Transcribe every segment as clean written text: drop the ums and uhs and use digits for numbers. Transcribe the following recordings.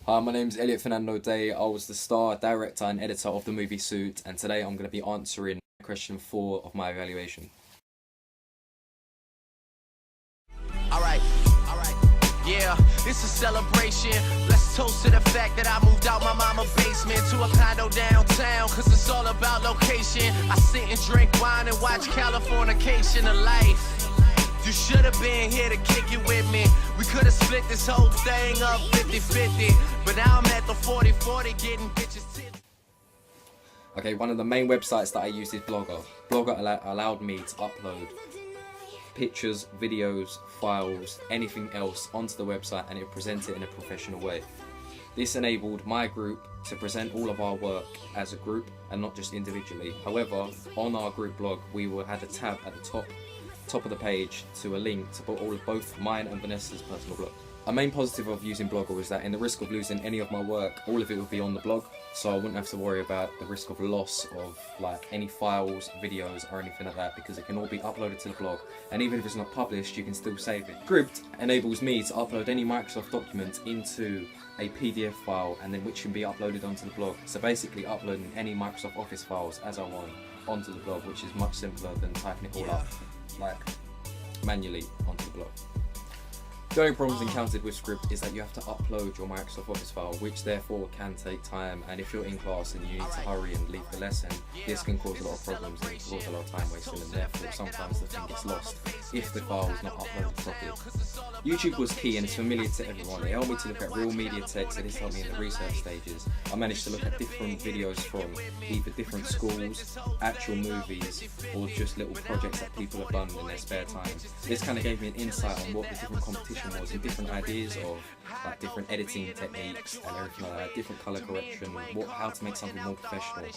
Hi, my name's Elliot Fernando Day. I was the star, director, and editor of the movie Suit, and today I'm going to be answering question 4 of my evaluation. Alright, yeah, it's a celebration. Let's toast to the fact that I moved out my mama basement to a condo downtown, cause it's all about location. I sit and drink wine and watch Californication of life. You should have been here to kick it with me. We could have split this whole thing up 50-50, but now I'm at the 40-40 getting bitches tipped. Okay, one of the main websites that I use is Blogger. Blogger allowed me to upload pictures, videos, files, anything else onto the website, and it would present it in a professional way. This enabled my group to present all of our work as a group and not just individually. However, on our group blog, we had a tab at the top of the page to a link to put all of both mine and Vanessa's personal blog. A main positive of using Blogger was that in the risk of losing any of my work, all of it would be on the blog, so I wouldn't have to worry about the risk of loss of like any files, videos or anything like that, because it can all be uploaded to the blog, and even if it's not published you can still save it. Script enables me to upload any Microsoft document into a PDF file, and then which can be uploaded onto the blog. So basically uploading any Microsoft Office files as I want onto the blog, which is much simpler than typing it all up like manually onto the blog. The only problems encountered with Script is that you have to upload your Microsoft Office file, which therefore can take time, and if you're in class and you need to hurry and leave the lesson, this can cause a lot of problems and cause a lot of time wasting, and therefore sometimes the thing gets lost if the file is not uploaded properly. YouTube was key and it's familiar to everyone. It helped me to look at real media text, and this helped me in the research stages. I managed to look at different videos from either different schools, actual movies, or just little projects that people have done in their spare time. This kind of gave me an insight on what the different competition was and different ideas of like different editing techniques and everything like that, different colour correction, how to make something more professional.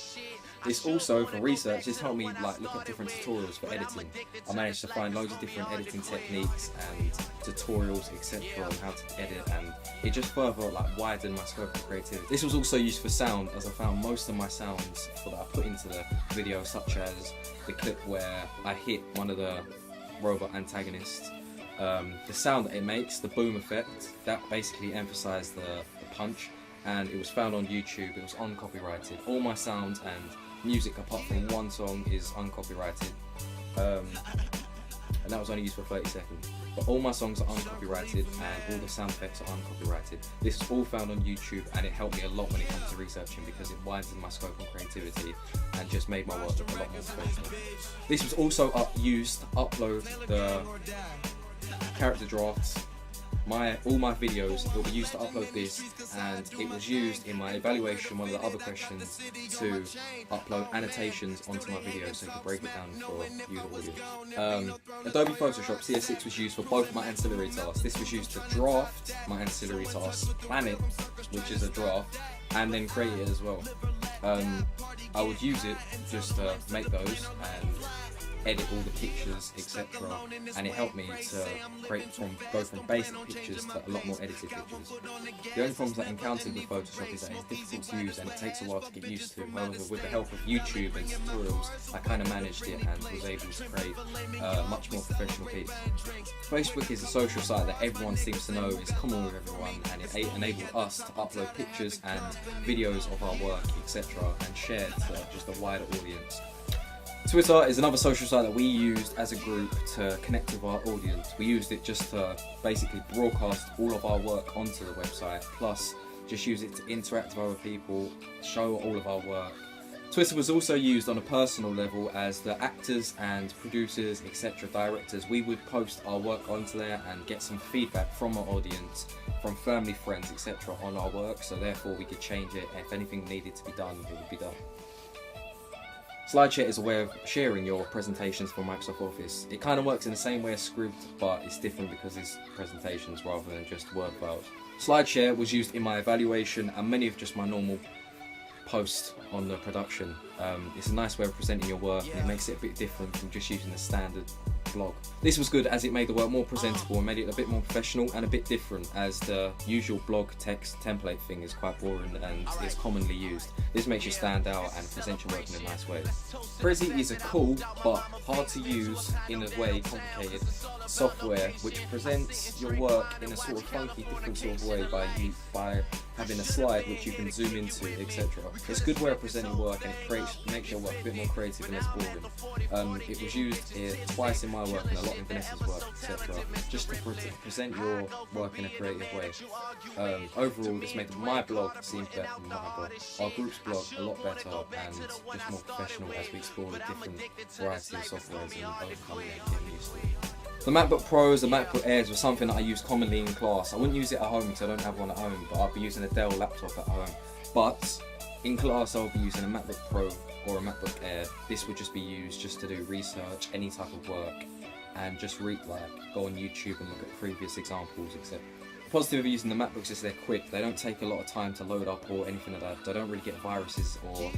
This also, for research, this helped me like look at different tutorials for editing. I managed to find loads of different editing techniques and tutorials, etc. on how to edit, and it just further like widened my scope of creativity. This was also used for sound, as I found most of my sounds that I put into the video, such as the clip where I hit one of the robot antagonists. The sound that it makes, the boom effect, that basically emphasised the punch, and it was found on YouTube. It was uncopyrighted. All my sounds and music apart from one song is uncopyrighted, and that was only used for 30 seconds. But all my songs are uncopyrighted and all the sound effects are uncopyrighted. This is all found on YouTube, and it helped me a lot when it comes to researching because it widened my scope of creativity and just made my work look a lot more professional. This was also used to upload the character drafts, all my videos. It will be used to upload this, and it was used in my evaluation, one of the other questions, to upload annotations onto my videos so I could break it down for you, the audience. Adobe Photoshop CS6 was used for both my ancillary tasks. This was used to draft my ancillary tasks, plan it, which is a draft, and then create it as well. I would use it just to make those and edit all the pictures, etc., and it helped me to go from basic pictures to a lot more edited pictures. The only problems that I encountered with Photoshop is that it's difficult to use and it takes a while to get used to. However, with the help of YouTube and tutorials, I kind of managed it and was able to create a much more professional piece. Facebook is a social site that everyone seems to know is common with everyone, and it enabled us to upload pictures and videos of our work, etc., and share to just a wider audience. Twitter is another social site that we used as a group to connect with our audience. We used it just to basically broadcast all of our work onto the website, plus just use it to interact with other people, show all of our work. Twitter was also used on a personal level as the actors and producers, etc., directors, we would post our work onto there and get some feedback from our audience, from family, friends, etc., on our work, so therefore we could change it, and if anything needed to be done, it would be done. SlideShare is a way of sharing your presentations for Microsoft Office. It kind of works in the same way as Script, but it's different because it's presentations rather than just Word files. SlideShare was used in my evaluation and many of just my normal posts on the production. It's a nice way of presenting your work, and it makes it a bit different from just using the standard blog. This was good as it made the work more presentable and made it a bit more professional and a bit different, as the usual blog text template thing is quite boring and is commonly used. This makes you stand out and present your work in a nice way. Prezi is a cool but hard to use, in a way complicated software which presents your work in a sort of funky different sort of way by having a slide which you can zoom into, etc. It's a good way of presenting work, and it makes your work a bit more creative and less boring. It was used here twice in my work and a lot in Vanessa's work, etc. just to present your work in a creative way. Overall, this made my blog seem better, our group's blog a lot better and just more professional as we explored a different variety of softwares and overcome and getting used to it. The MacBook Pros and MacBook Airs were something that I use commonly in class. I wouldn't use it at home because I don't have one at home, but I'll be using a Dell laptop at home. But in class I'll be using a MacBook Pro or a MacBook Air. This would just be used just to do research, any type of work, and just go on YouTube and look at previous examples, etc. The positive of using the MacBooks is they're quick. They don't take a lot of time to load up or anything like that. They don't really get viruses or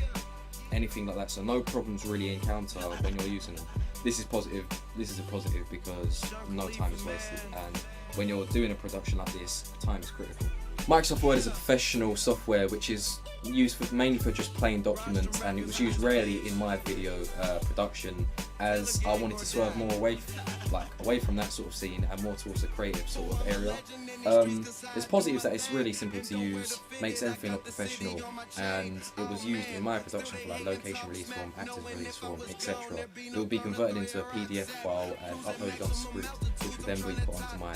anything like that, so no problems really encounter when you're using them. This is positive. This is a positive because no time is wasted, and when you're doing a production like this, time is critical. Microsoft Word is a professional software which is used mainly for just plain documents, and it was used rarely in my video production, as I wanted to swerve more away from that sort of scene and more towards the creative sort of area. There's positives that it's really simple to use, makes everything look professional, and it was used in my production for like location release form, actors release form, etc. It would be converted into a PDF file and uploaded on Script, which would then be put onto my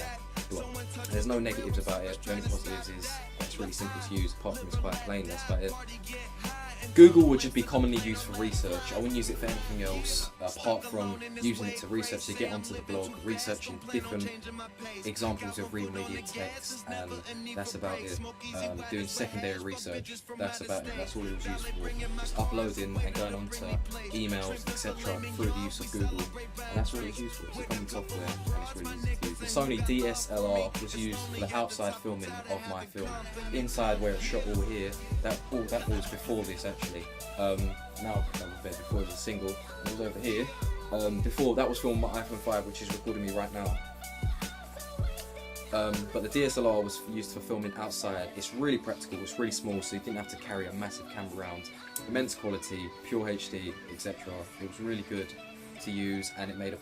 blog. There's no negatives about it. The only positives is it's really simple to use, apart from it's quite plain, that's about it. Google would just be commonly used for research. I wouldn't use it for anything else apart from using it to research, to get onto the blog, researching different examples of real media text, and that's about it. Doing secondary research, that's about it. That's all it was used for. Just uploading and going on to emails, etc. through the use of Google, and that's what it was used for. It's a common software and it's really easy to use. The Sony DSLR was used for the outside filming of my film. Inside where it's shot all here, that was before this actually. Now that was there before it was a single. It was over here. Before that was filmed on my iPhone 5, which is recording me right now. But the DSLR was used for filming outside. It's really practical, it's really small, so you didn't have to carry a massive camera around. Immense quality, pure HD, etc. It was really good to use, and it made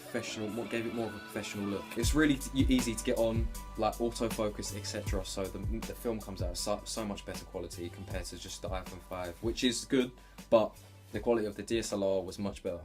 gave it more of a professional look. It's really easy to get on, like autofocus, etc. So the film comes out so much better quality compared to just the iPhone 5, which is good, but the quality of the DSLR was much better.